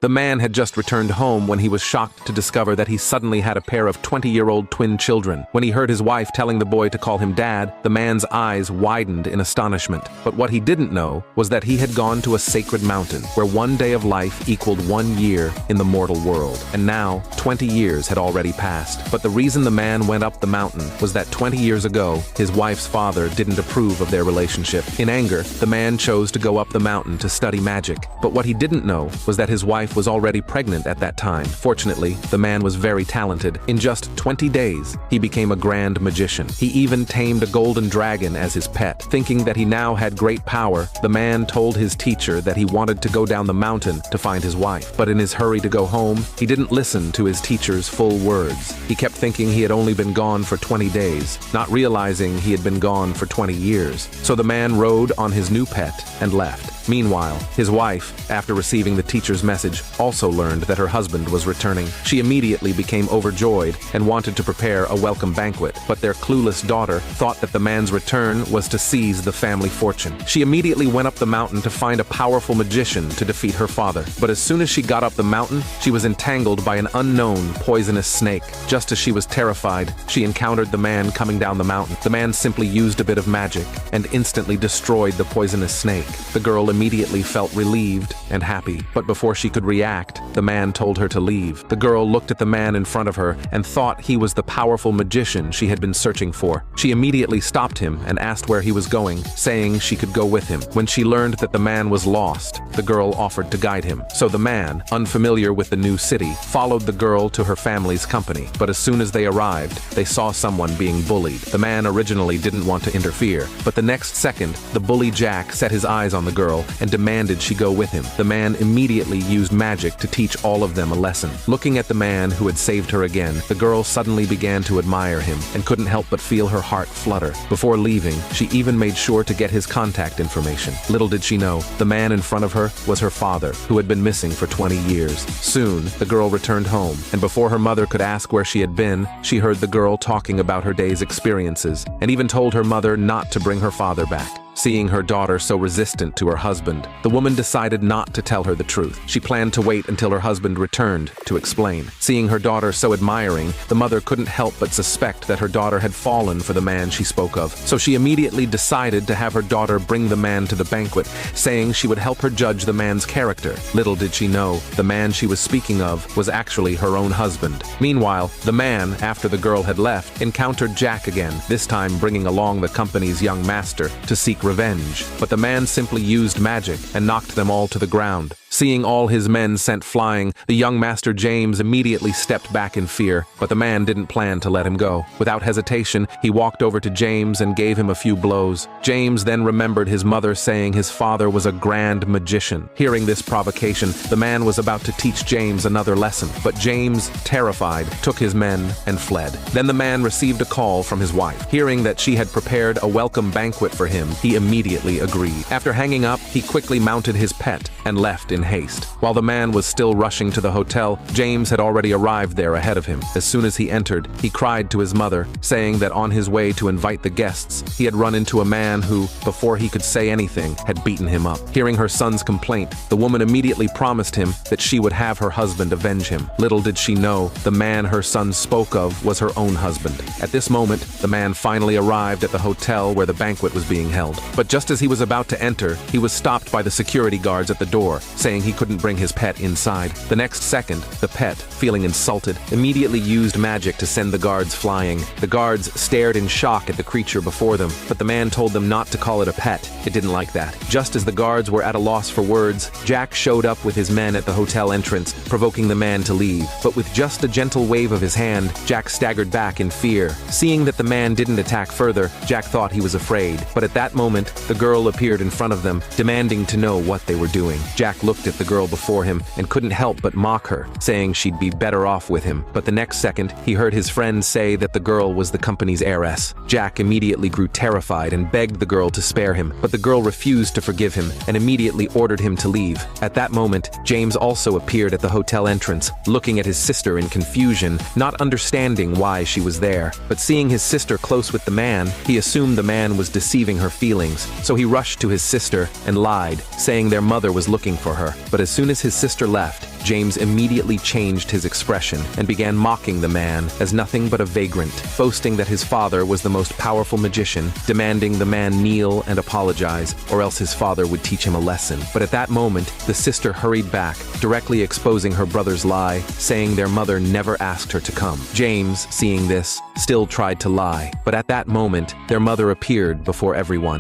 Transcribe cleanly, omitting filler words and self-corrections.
The man had just returned home when he was shocked to discover that he suddenly had a pair of 20-year-old twin children. When he heard his wife telling the boy to call him Dad, the man's eyes widened in astonishment. But what he didn't know was that he had gone to a sacred mountain where one day of life equaled 1 year in the mortal world. And now, 20 years had already passed. But the reason the man went up the mountain was that 20 years ago, his wife's father didn't approve of their relationship. In anger, the man chose to go up the mountain to study magic. But what he didn't know was that his wife was already pregnant at that time. Fortunately, the man was very talented. In just 20 days, he became a grand magician. He even tamed a golden dragon as his pet. Thinking that he now had great power, the man told his teacher that he wanted to go down the mountain to find his wife. But in his hurry to go home, he didn't listen to his teacher's full words. He kept thinking he had only been gone for 20 days, not realizing he had been gone for 20 years. So the man rode on his new pet and left. Meanwhile, his wife, after receiving the teacher's message, also learned that her husband was returning. She immediately became overjoyed and wanted to prepare a welcome banquet, but their clueless daughter thought that the man's return was to seize the family fortune. She immediately went up the mountain to find a powerful magician to defeat her father. But as soon as she got up the mountain, she was entangled by an unknown poisonous snake. Just as she was terrified, she encountered the man coming down the mountain. The man simply used a bit of magic and instantly destroyed the poisonous snake. The girl immediately felt relieved and happy, but before she could react, the man told her to leave. The girl looked at the man in front of her and thought he was the powerful magician she had been searching for. She immediately stopped him and asked where he was going, saying she could go with him. When she learned that the man was lost, the girl offered to guide him. So the man, unfamiliar with the new city, followed the girl to her family's company. But as soon as they arrived, they saw someone being bullied. The man originally didn't want to interfere, but the next second, the bully Jack set his eyes on the girl and demanded she go with him. The man immediately used magic to teach all of them a lesson. Looking at the man who had saved her again, the girl suddenly began to admire him and couldn't help but feel her heart flutter. Before leaving, she even made sure to get his contact information. Little did she know, the man in front of her was her father, who had been missing for 20 years. Soon, the girl returned home, and before her mother could ask where she had been, she heard the girl talking about her day's experiences, and even told her mother not to bring her father back. Seeing her daughter so resistant to her husband, the woman decided not to tell her the truth. She planned to wait until her husband returned to explain. Seeing her daughter so admiring, the mother couldn't help but suspect that her daughter had fallen for the man she spoke of. So she immediately decided to have her daughter bring the man to the banquet, saying she would help her judge the man's character. Little did she know, the man she was speaking of was actually her own husband. Meanwhile, the man, after the girl had left, encountered Jack again, this time bringing along the company's young master to seek revenge. But the man simply used magic and knocked them all to the ground. Seeing all his men sent flying, the young Master James immediately stepped back in fear, but the man didn't plan to let him go. Without hesitation, he walked over to James and gave him a few blows. James then remembered his mother saying his father was a grand magician. Hearing this provocation, the man was about to teach James another lesson, but James, terrified, took his men and fled. Then the man received a call from his wife. Hearing that she had prepared a welcome banquet for him, he immediately agreed. After hanging up, he quickly mounted his pet and left in haste. While the man was still rushing to the hotel, James had already arrived there ahead of him. As soon as he entered, he cried to his mother, saying that on his way to invite the guests, he had run into a man who, before he could say anything, had beaten him up. Hearing her son's complaint, the woman immediately promised him that she would have her husband avenge him. Little did she know, the man her son spoke of was her own husband. At this moment, the man finally arrived at the hotel where the banquet was being held. But just as he was about to enter, he was stopped by the security guards at the door, saying he couldn't bring his pet inside. The next second, the pet, feeling insulted, immediately used magic to send the guards flying. The guards stared in shock at the creature before them, but the man told them not to call it a pet. It didn't like that. Just as the guards were at a loss for words, Jack showed up with his men at the hotel entrance, provoking the man to leave. But with just a gentle wave of his hand, Jack staggered back in fear. Seeing that the man didn't attack further, Jack thought he was afraid. But at that moment, the girl appeared in front of them, demanding to know what they were doing. Jack looked at the girl before him and couldn't help but mock her, saying she'd be better off with him. But the next second, he heard his friend say that the girl was the company's heiress. Jack immediately grew terrified and begged the girl to spare him, but the girl refused to forgive him and immediately ordered him to leave. At that moment, James also appeared at the hotel entrance, looking at his sister in confusion, not understanding why she was there. But seeing his sister close with the man, he assumed the man was deceiving her feelings, so he rushed to his sister and lied, saying their mother was looking for her. But as soon as his sister left, James immediately changed his expression and began mocking the man as nothing but a vagrant, boasting that his father was the most powerful magician, demanding the man kneel and apologize, or else his father would teach him a lesson. But at that moment, the sister hurried back, directly exposing her brother's lie, saying their mother never asked her to come. James, seeing this, still tried to lie, but at that moment, their mother appeared before everyone.